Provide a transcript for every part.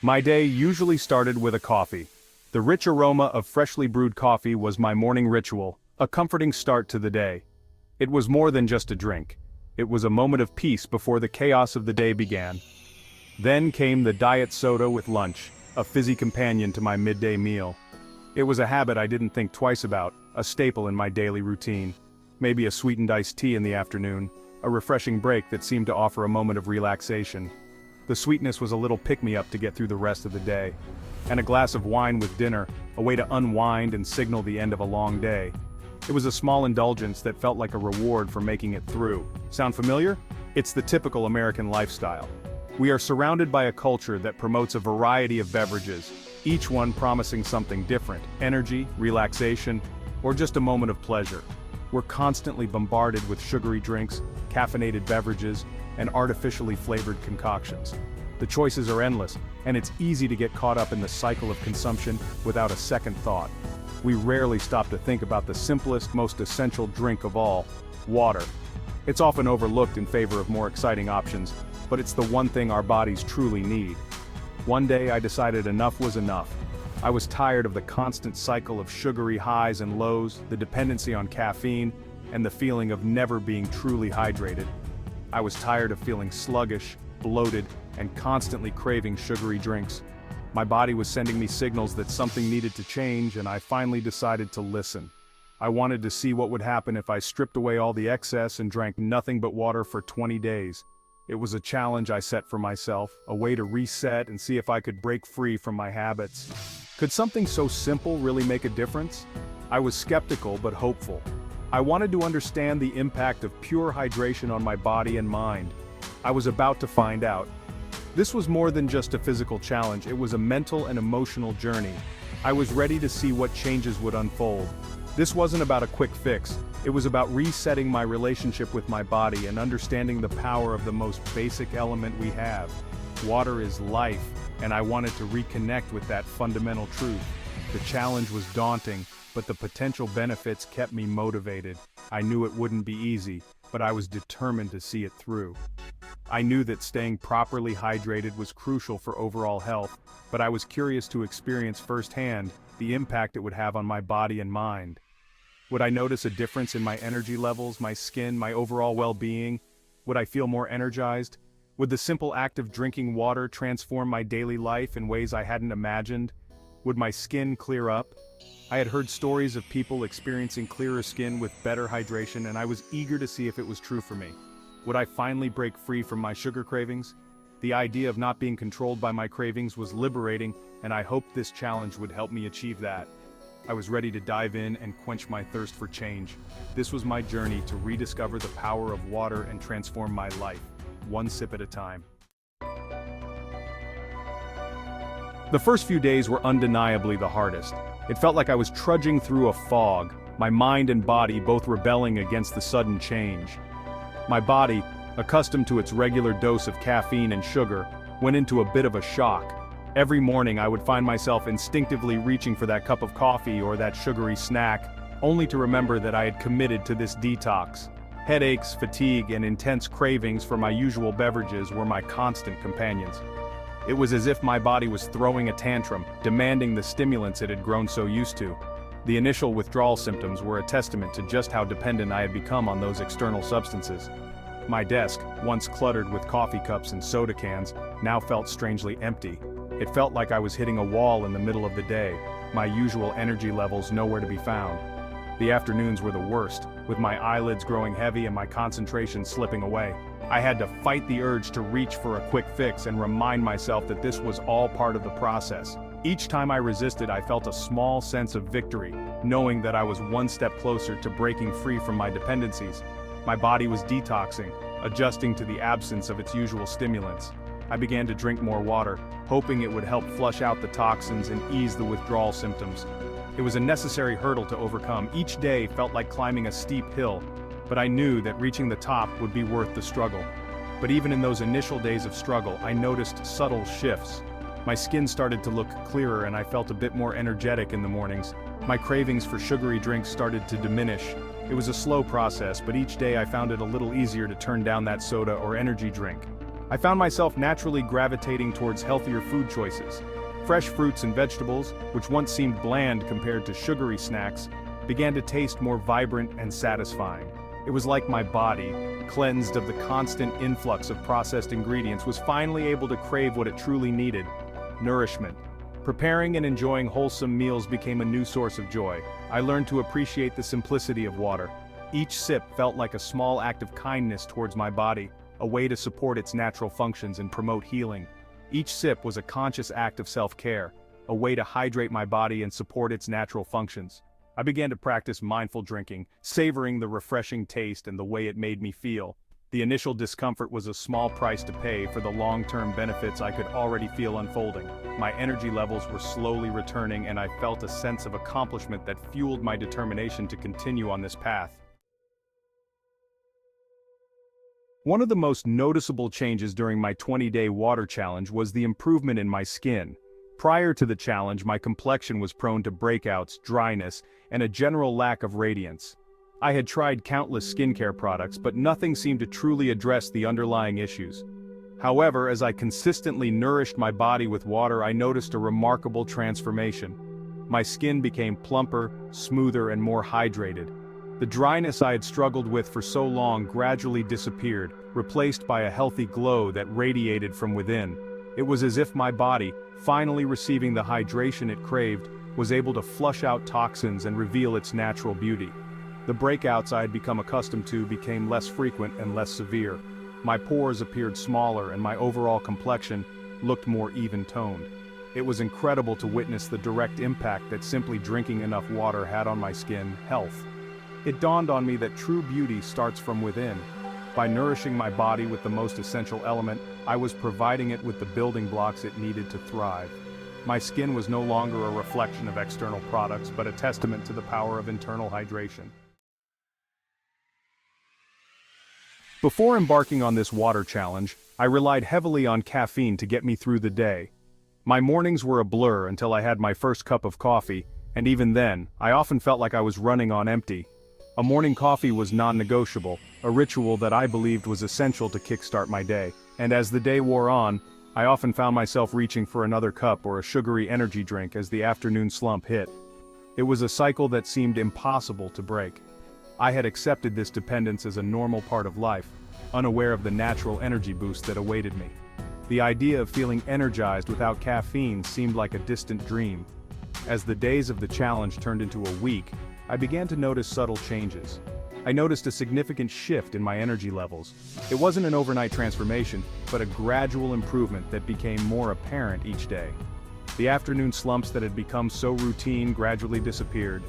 My day usually started with a coffee. The rich aroma of freshly brewed coffee was my morning ritual, a comforting start to the day. It was more than just a drink. It was a moment of peace before the chaos of the day began. Then came the diet soda with lunch, a fizzy companion to my midday meal. It was a habit I didn't think twice about, a staple in my daily routine. Maybe a sweetened iced tea in the afternoon, a refreshing break that seemed to offer a moment of relaxation. The sweetness was a little pick-me-up to get through the rest of the day. And a glass of wine with dinner, a way to unwind and signal the end of a long day. It was a small indulgence that felt like a reward for making it through. Sound familiar? It's the typical American lifestyle. We are surrounded by a culture that promotes a variety of beverages, each one promising something different: energy, relaxation, or just a moment of pleasure. We're constantly bombarded with sugary drinks, caffeinated beverages, and artificially flavored concoctions. The choices are endless, and it's easy to get caught up in the cycle of consumption without a second thought. We rarely stop to think about the simplest, most essential drink of all: water. It's often overlooked in favor of more exciting options, but it's the one thing our bodies truly need. One day I decided enough was enough. I was tired of the constant cycle of sugary highs and lows, the dependency on caffeine, and the feeling of never being truly hydrated. I was tired of feeling sluggish, bloated, and constantly craving sugary drinks. My body was sending me signals that something needed to change, and I finally decided to listen. I wanted to see what would happen if I stripped away all the excess and drank nothing but water for 20 days. It was a challenge I set for myself, a way to reset and see if I could break free from my habits. Could something so simple really make a difference? I was skeptical but hopeful. I wanted to understand the impact of pure hydration on my body and mind. I was about to find out. This was more than just a physical challenge, it was a mental and emotional journey. I was ready to see what changes would unfold. This wasn't about a quick fix, it was about resetting my relationship with my body and understanding the power of the most basic element we have. Water is life, and I wanted to reconnect with that fundamental truth. The challenge was daunting, but the potential benefits kept me motivated. I knew it wouldn't be easy, but I was determined to see it through. I knew that staying properly hydrated was crucial for overall health, but I was curious to experience firsthand the impact it would have on my body and mind. Would I notice a difference in my energy levels, my skin, my overall well-being? Would I feel more energized? Would the simple act of drinking water transform my daily life in ways I hadn't imagined? Would my skin clear up? I had heard stories of people experiencing clearer skin with better hydration, and I was eager to see if it was true for me. Would I finally break free from my sugar cravings? The idea of not being controlled by my cravings was liberating, and I hoped this challenge would help me achieve that. I was ready to dive in and quench my thirst for change. This was my journey to rediscover the power of water and transform my life, one sip at a time. The first few days were undeniably the hardest. It felt like I was trudging through a fog, my mind and body both rebelling against the sudden change. My body, accustomed to its regular dose of caffeine and sugar, went into a bit of a shock. Every morning I would find myself instinctively reaching for that cup of coffee or that sugary snack, only to remember that I had committed to this detox. Headaches, fatigue, and intense cravings for my usual beverages were my constant companions. It was as if my body was throwing a tantrum, demanding the stimulants it had grown so used to. The initial withdrawal symptoms were a testament to just how dependent I had become on those external substances. My desk, once cluttered with coffee cups and soda cans, now felt strangely empty. It felt like I was hitting a wall in the middle of the day, my usual energy levels nowhere to be found. The afternoons were the worst, with my eyelids growing heavy and my concentration slipping away. I had to fight the urge to reach for a quick fix and remind myself that this was all part of the process. Each time I resisted, I felt a small sense of victory, knowing that I was one step closer to breaking free from my dependencies. My body was detoxing, adjusting to the absence of its usual stimulants. I began to drink more water, hoping it would help flush out the toxins and ease the withdrawal symptoms. It was a necessary hurdle to overcome. Each day felt like climbing a steep hill, but I knew that reaching the top would be worth the struggle. But even in those initial days of struggle, I noticed subtle shifts. My skin started to look clearer and I felt a bit more energetic in the mornings. My cravings for sugary drinks started to diminish. It was a slow process, but each day I found it a little easier to turn down that soda or energy drink. I found myself naturally gravitating towards healthier food choices. Fresh fruits and vegetables, which once seemed bland compared to sugary snacks, began to taste more vibrant and satisfying. It was like my body, cleansed of the constant influx of processed ingredients, was finally able to crave what it truly needed: nourishment. Preparing and enjoying wholesome meals became a new source of joy. I learned to appreciate the simplicity of water. Each sip felt like a small act of kindness towards my body, a way to support its natural functions and promote healing. Each sip was a conscious act of self-care, a way to hydrate my body and support its natural functions. I began to practice mindful drinking, savoring the refreshing taste and the way it made me feel. The initial discomfort was a small price to pay for the long-term benefits I could already feel unfolding. My energy levels were slowly returning, and I felt a sense of accomplishment that fueled my determination to continue on this path. One of the most noticeable changes during my 20-day water challenge was the improvement in my skin. Prior to the challenge, my complexion was prone to breakouts, dryness, and a general lack of radiance. I had tried countless skincare products, but nothing seemed to truly address the underlying issues. However, as I consistently nourished my body with water, I noticed a remarkable transformation. My skin became plumper, smoother, and more hydrated. The dryness I had struggled with for so long gradually disappeared, replaced by a healthy glow that radiated from within. It was as if my body, finally receiving the hydration it craved, was able to flush out toxins and reveal its natural beauty. The breakouts I had become accustomed to became less frequent and less severe. My pores appeared smaller, and my overall complexion looked more even-toned. It was incredible to witness the direct impact that simply drinking enough water had on my skin health. It dawned on me that true beauty starts from within. By nourishing my body with the most essential element, I was providing it with the building blocks it needed to thrive. My skin was no longer a reflection of external products, but a testament to the power of internal hydration. Before embarking on this water challenge, I relied heavily on caffeine to get me through the day. My mornings were a blur until I had my first cup of coffee, and even then, I often felt like I was running on empty. A morning coffee was non-negotiable, a ritual that I believed was essential to kickstart my day. And as the day wore on, I often found myself reaching for another cup or a sugary energy drink as the afternoon slump hit. It was a cycle that seemed impossible to break. I had accepted this dependence as a normal part of life, unaware of the natural energy boost that awaited me. The idea of feeling energized without caffeine seemed like a distant dream. As the days of the challenge turned into a week, I began to notice subtle changes. I noticed a significant shift in my energy levels. It wasn't an overnight transformation, but a gradual improvement that became more apparent each day. The afternoon slumps that had become so routine gradually disappeared.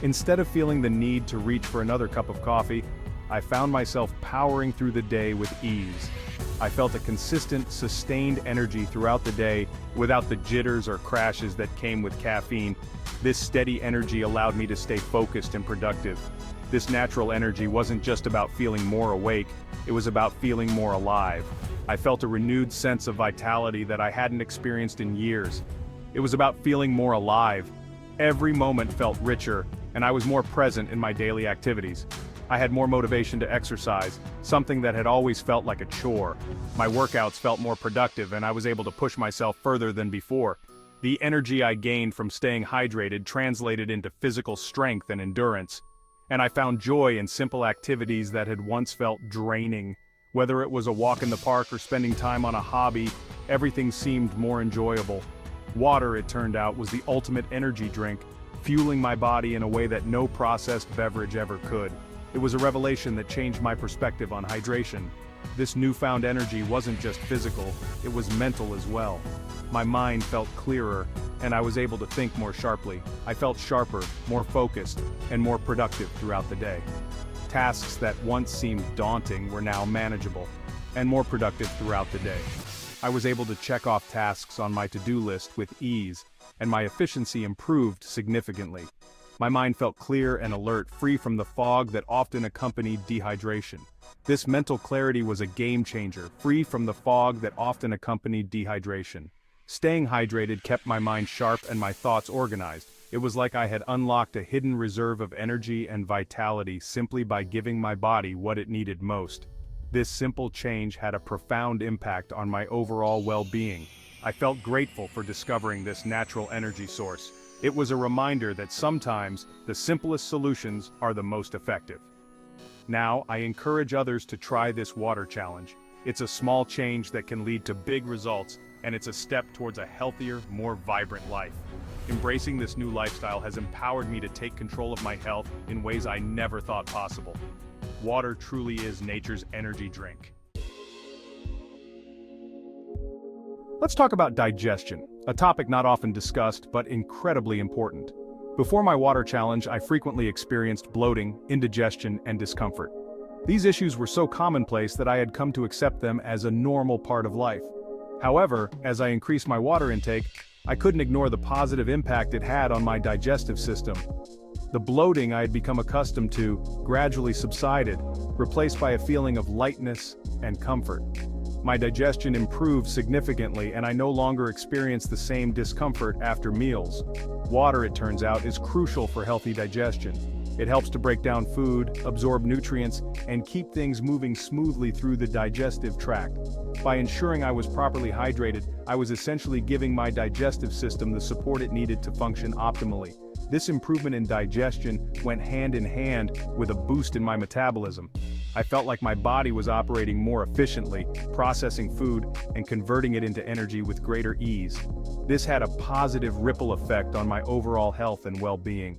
Instead of feeling the need to reach for another cup of coffee, I found myself powering through the day with ease. I felt a consistent, sustained energy throughout the day, without the jitters or crashes that came with caffeine. This steady energy allowed me to stay focused and productive. This natural energy wasn't just about feeling more awake, it was about feeling more alive. I felt a renewed sense of vitality that I hadn't experienced in years. It was about feeling more alive. Every moment felt richer, and I was more present in my daily activities. I had more motivation to exercise, something that had always felt like a chore. My workouts felt more productive, and I was able to push myself further than before. The energy I gained from staying hydrated translated into physical strength and endurance. And I found joy in simple activities that had once felt draining. Whether it was a walk in the park or spending time on a hobby, everything seemed more enjoyable. Water, it turned out, was the ultimate energy drink, fueling my body in a way that no processed beverage ever could. It was a revelation that changed my perspective on hydration. This newfound energy wasn't just physical, it was mental as well. My mind felt clearer, and I was able to think more sharply. I felt sharper, more focused, and more productive throughout the day. Tasks that once seemed daunting were now manageable, and more productive throughout the day. I was able to check off tasks on my to-do list with ease, and my efficiency improved significantly. My mind felt clear and alert, free from the fog that often accompanied dehydration. This mental clarity was a game changer, free from the fog that often accompanied dehydration. Staying hydrated kept my mind sharp and my thoughts organized. It was like I had unlocked a hidden reserve of energy and vitality simply by giving my body what it needed most. This simple change had a profound impact on my overall well-being. I felt grateful for discovering this natural energy source. It was a reminder that sometimes the simplest solutions are the most effective. Now, I encourage others to try this water challenge. It's a small change that can lead to big results, and it's a step towards a healthier, more vibrant life. Embracing this new lifestyle has empowered me to take control of my health in ways I never thought possible. Water truly is nature's energy drink. Let's talk about digestion, a topic not often discussed but incredibly important. Before my water challenge, I frequently experienced bloating, indigestion, and discomfort. These issues were so commonplace that I had come to accept them as a normal part of life. However, as I increased my water intake, I couldn't ignore the positive impact it had on my digestive system. The bloating I had become accustomed to gradually subsided, replaced by a feeling of lightness and comfort. My digestion improved significantly, and I no longer experienced the same discomfort after meals. Water, it turns out, is crucial for healthy digestion. It helps to break down food, absorb nutrients, and keep things moving smoothly through the digestive tract. By ensuring I was properly hydrated, I was essentially giving my digestive system the support it needed to function optimally. This improvement in digestion went hand in hand with a boost in my metabolism. I felt like my body was operating more efficiently, processing food and converting it into energy with greater ease. This had a positive ripple effect on my overall health and well-being.